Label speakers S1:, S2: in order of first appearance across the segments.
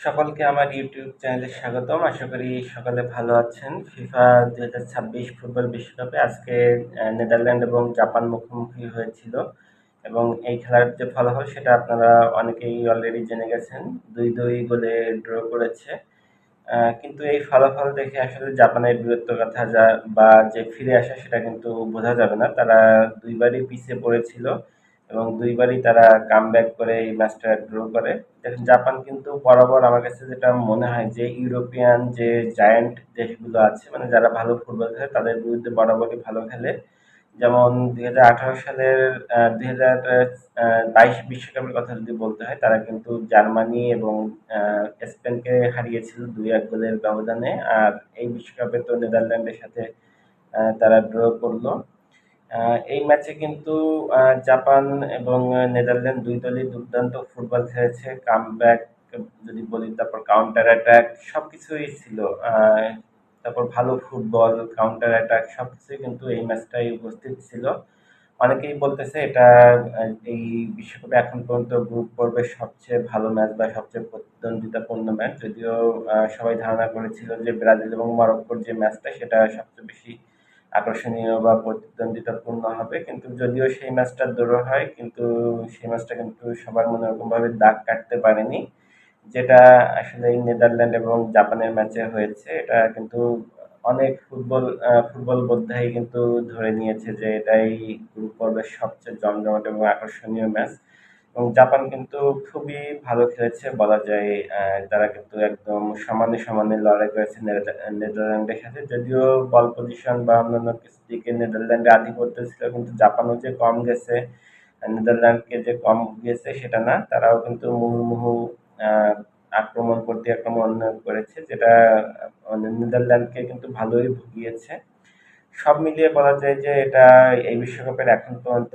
S1: সকলকে আমার ইউটিউব চ্যানেলে স্বাগতম। আশা করি সকলে ভালো আছেন। ফিফা ২০২৬ ফুটবল বিশ্বকাপে আজকে নেদারল্যান্ড এবং জাপান মুখোমুখি হয়েছিল এবং এই খেলার যে ফলাফল সেটা আপনারা অনেকেই অলরেডি জেনে গেছেন। ২-২ গোলে ড্র করেছে। কিন্তু এই ফলাফল দেখে আসলে জাপানের বীরত্ব গাথা বা যে ফিরে আসা সেটা কিন্তু বোঝা যাবে না। তারা দুইবারই পিছিয়ে পড়েছিল এবং দুইবারই তারা কামব্যাক করে এই ম্যাচটা ড্র করে। দেখেন জাপান কিন্তু বরাবর আমার কাছে যেটা মনে হয় যে ইউরোপিয়ান যে জায়ান্ট দেশগুলো আছে মানে যারা ভালো ফুটবল খেলে তাদের বিরুদ্ধে বরাবরই ভালো খেলে। যেমন ২০১৮ সালের ২০২২ বিশ্বকাপের কথা যদি বলতে হয় তারা কিন্তু জার্মানি এবং স্পেনকে হারিয়েছিল ২-১ গোলের ব্যবধানে। আর এই বিশ্বকাপে তো নেদারল্যান্ডের সাথে তারা ড্র করলো। এই ম্যাচে কিন্তু জাপান এবং নেদারল্যান্ড দুই দলই দুর্দান্ত ফুটবল খেলেছে। কামব্যাক যদি বলি, তারপর কাউন্টার অ্যাটাক সবকিছুই ছিল। তারপর ভালো ফুটবল, কাউন্টার অ্যাটাক সবকিছুই কিন্তু এই ম্যাচটাই উপস্থিত ছিল। অনেকেই বলতেছে এটা এই বিশ্বকাপে এখন পর্যন্ত গ্রুপ পর্বের সবচেয়ে ভালো ম্যাচ বা সবচেয়ে প্রতিদ্বন্দ্বিতাপূর্ণ ম্যাচ। যদিও সবাই ধারণা করেছিল যে ব্রাজিল এবং মরক্কোর যে ম্যাচটা সেটা সবচেয়ে বেশি আকর্ষণীয় বা প্রতিদ্বন্দ্বিতাপূর্ণ হবে, কিন্তু যদিও সেই ম্যাচটা ড্র হয় কিন্তু সেই ম্যাচটা কিন্তু সবার মনে ওরকমভাবে দাগ কাটতে পারেনি, যেটা আসলে এই নেদারল্যান্ড এবং জাপানের ম্যাচে হয়েছে। এটা কিন্তু অনেক ফুটবল বোদ্ধাই কিন্তু ধরে নিয়েছে যে এটাই গ্রুপ পর্বের সবচেয়ে জমজমাট এবং আকর্ষণীয় ম্যাচ। এবং জাপান কিন্তু খুবই ভালো খেলেছে বলা যায়। তারা কিন্তু একদম সমানে সমানে লড়াই করেছে নেদারল্যান্ডের সাথে। যদিও বল পজিশন বা অন্যান্য কিছু দিকে নেদারল্যান্ডে আধিপত্য ছিল, কিন্তু জাপানও যে কম গেছে, নেদারল্যান্ডকে যে কম গিয়েছে সেটা না। তারাও কিন্তু মুহুর্মুহু আহ, আক্রমণ করেছে, যেটা নেদারল্যান্ডকে কিন্তু ভালোই ভুগিয়েছে। সব মিলিয়ে বলা যায় যে এটা এই বিশ্বকাপের এখন পর্যন্ত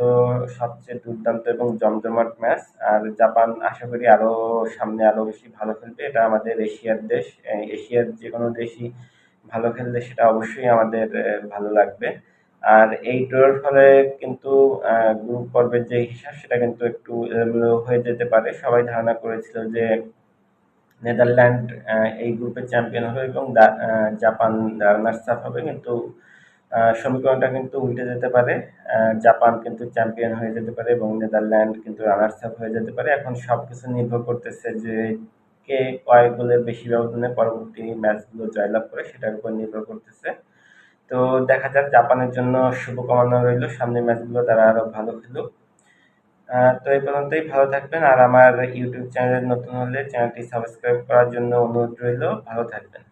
S1: সবচেয়ে দুর্দান্ত এবং জমজমাট ম্যাচ। আর জাপান আশা করি আরো সামনে আরো বেশি ভালো খেলবে। এটা আমাদের এশিয়ার দেশ, এশিয়ার যে কোনো দেশই ভালো খেললে সেটা অবশ্যই আমাদের ভালো লাগবে। আর এই ড্রর ফলে কিন্তু গ্রুপ পর্বের যে হিসাব সেটা কিন্তু একটু এলোমেলো হয়ে যেতে পারে। সবাই ধারণা করেছিল যে নেদারল্যান্ড এই গ্রুপের চ্যাম্পিয়ন হবে এবং জাপান রানার্স আপ হবে, কিন্তু সমীকরণটা কিন্তু উল্টে যেতে পারে। জাপান কিন্তু চ্যাম্পিয়ন হয়ে যেতে পারে এবং নেদারল্যান্ড কিন্তু রানার্স আপ হয়ে যেতে পারে। এখন সবকিছু নির্ভর করতেছে যে কে কয় গোলের বেশি ব্যবধানে পরবর্তী ম্যাচগুলো জয়লাভ করে, সেটার উপর নির্ভর করতেছে। তো দেখা যাক, জাপানের জন্য শুভকামনা রইল, সামনের ম্যাচগুলো তারা আরো ভালো খেলুক। তো এই পর্যন্তই, ভালো থাকবেন। আর আমার ইউটিউব চ্যানেলে নতুন হলে চ্যানেলটি সাবস্ক্রাইব করার জন্য অনুরোধ রইল। ভালো থাকবেন।